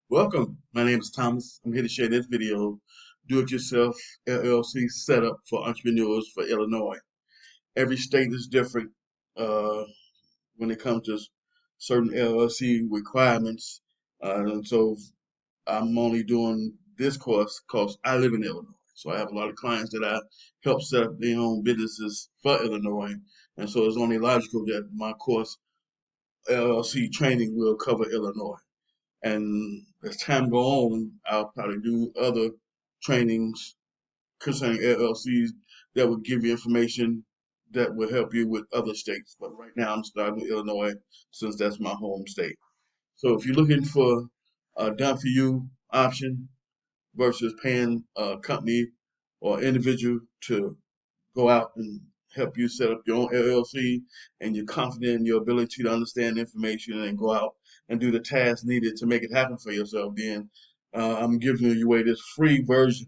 Welcome. My name is Thomas. I'm here to share this video, Do-It-Yourself LLC Setup for Entrepreneurs for Illinois. Every state is different uh, when it comes to certain LLC requirements. And so I'm only doing this course because I live in Illinois. So I have a lot of clients that I help set up their own businesses for Illinois. And so it's only logical that my course LLC training will cover Illinois. And as time go on, I'll probably do other trainings concerning LLCs that will give you information that will help you with other states. But right now, I'm starting with Illinois since that's my home state. So if you're looking for a done for you option versus paying a company or individual to go out and help you set up your own LLC, and you're confident in your ability to understand information and go out and do the tasks needed to make it happen for yourself, then I'm giving you away this free version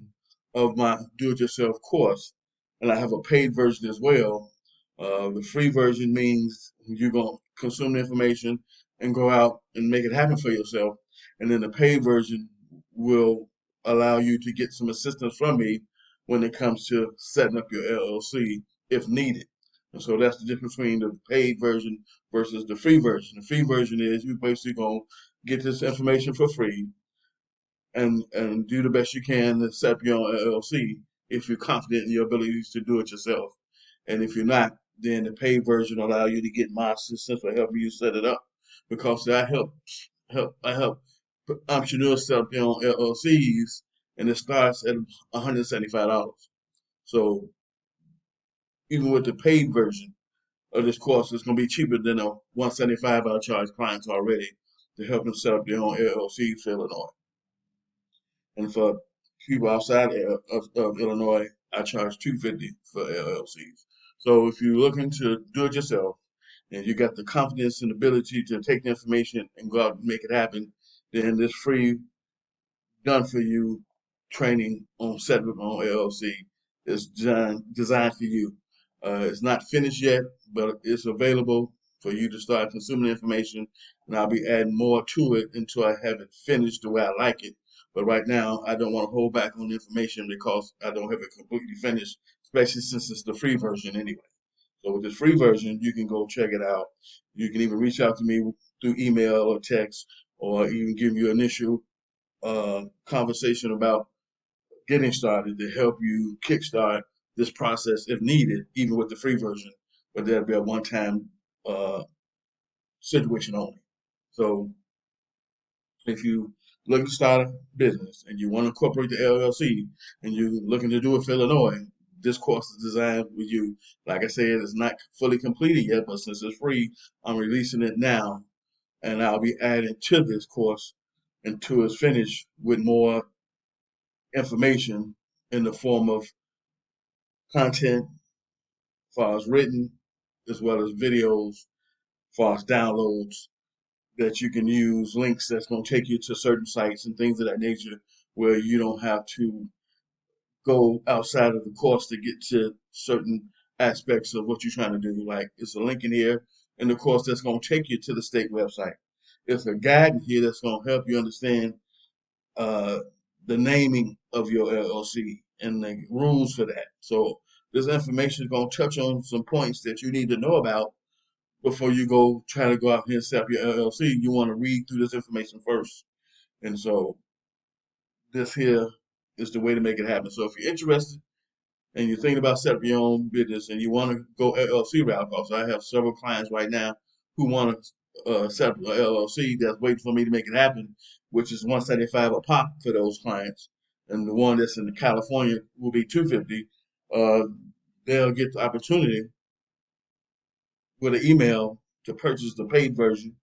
of my do-it-yourself course, and I have a paid version as well. The free version means you're going to consume the information and go out and make it happen for yourself, and then the paid version will allow you to get some assistance from me when it comes to setting up your LLC if needed. And so that's the difference between the paid version versus the free version. The free version is you basically gonna get this information for free and do the best you can to set up your own LLC if you're confident in your abilities to do it yourself. And if you're not, then the paid version will allow you to get my assistance for helping you set it up. Because I help entrepreneurs set up their own LLCs, and it starts at $175. So even with the paid version of this course, it's going to be cheaper than the 175 I charge clients already to help them set up their own LLC for Illinois. And for people outside of Illinois, I charge $250 for LLCs. So if you're looking to do it yourself and you got the confidence and ability to take the information and go out and make it happen, then this free done for you training on setting up your own LLC is designed for you. It's not finished yet, but it's available for you to start consuming the information, and I'll be adding more to it until I have it finished the way I like it. But right now, I don't want to hold back on the information because I don't have it completely finished, especially since it's the free version anyway. So with this free version, you can go check it out. You can even reach out to me through email or text, or even give you initial conversation about getting started to help you kickstart this process if needed, even with the free version. But that'll be a one-time uh, situation only. So if you looking to start a business and you want to incorporate the LLC and you're looking to do it for Illinois, this course is designed with you. Like I said, it's not fully completed yet, but since it's free, I'm releasing it now, and I'll be adding to this course until it's finished with more information in the form of content, as far as written, as well as videos, as far as downloads that you can use, links that's going to take you to certain sites and things of that nature where you don't have to go outside of the course to get to certain aspects of what you're trying to do. Like it's a link in here in the course that's going to take you to the state website. It's a guide in here that's going to help you understand uh, the naming of your LLC and the rules for that. So this information is going to touch on some points that you need to know about before you go try to go out here and set up your LLC. You want to read through this information first. And so this here is the way to make it happen. So if you're interested and you're thinking about setting up your own business and you want to go LLC route, because I have several clients right now who want to set up an LLC that's waiting for me to make it happen, which is 175 a pop for those clients, and the one that's in California will be 250. Uh, they'll get the opportunity with an email to purchase the paid version,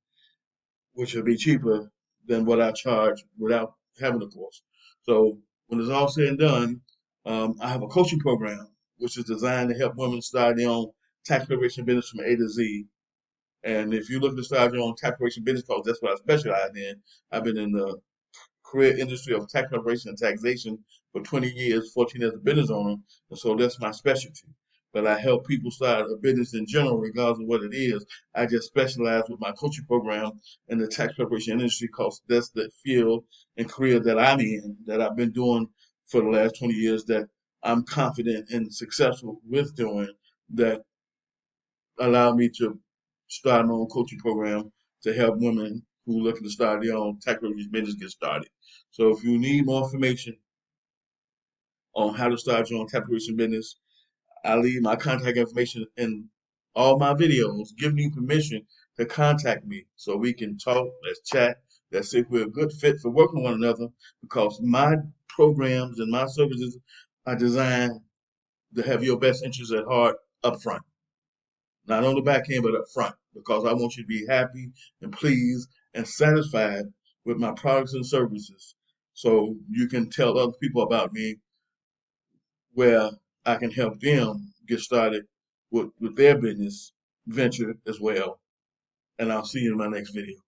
which will be cheaper than what I charge without having the course. So when it's all said and done, I have a coaching program which is designed to help women start their own tax preparation business from A to Z. And if you're looking to start your own tax preparation business, because that's what I specialize in, I've been in the career industry of tax preparation and taxation for 20 years, 14 as a business owner, and so that's my specialty. but I help people start a business in general, regardless of what it is. I just specialize with my coaching program in the tax preparation industry because that's the field and career that I'm in, that I've been doing for the last 20 years, that I'm confident and successful with doing, that allow me to start my own coaching program to help women who are looking to start their own tax preparation business get started. So if you need more information on how to start your own tax preparation business, I leave my contact information in all my videos, giving you permission to contact me so we can talk, let's chat, let's see if we're a good fit for working with one another, because my programs and my services are designed to have your best interests at heart up front. Not on the back end, but up front, because I want you to be happy and pleased and satisfied with my products and services. So you can tell other people about me where I can help them get started with their business venture as well. And I'll see you in my next video.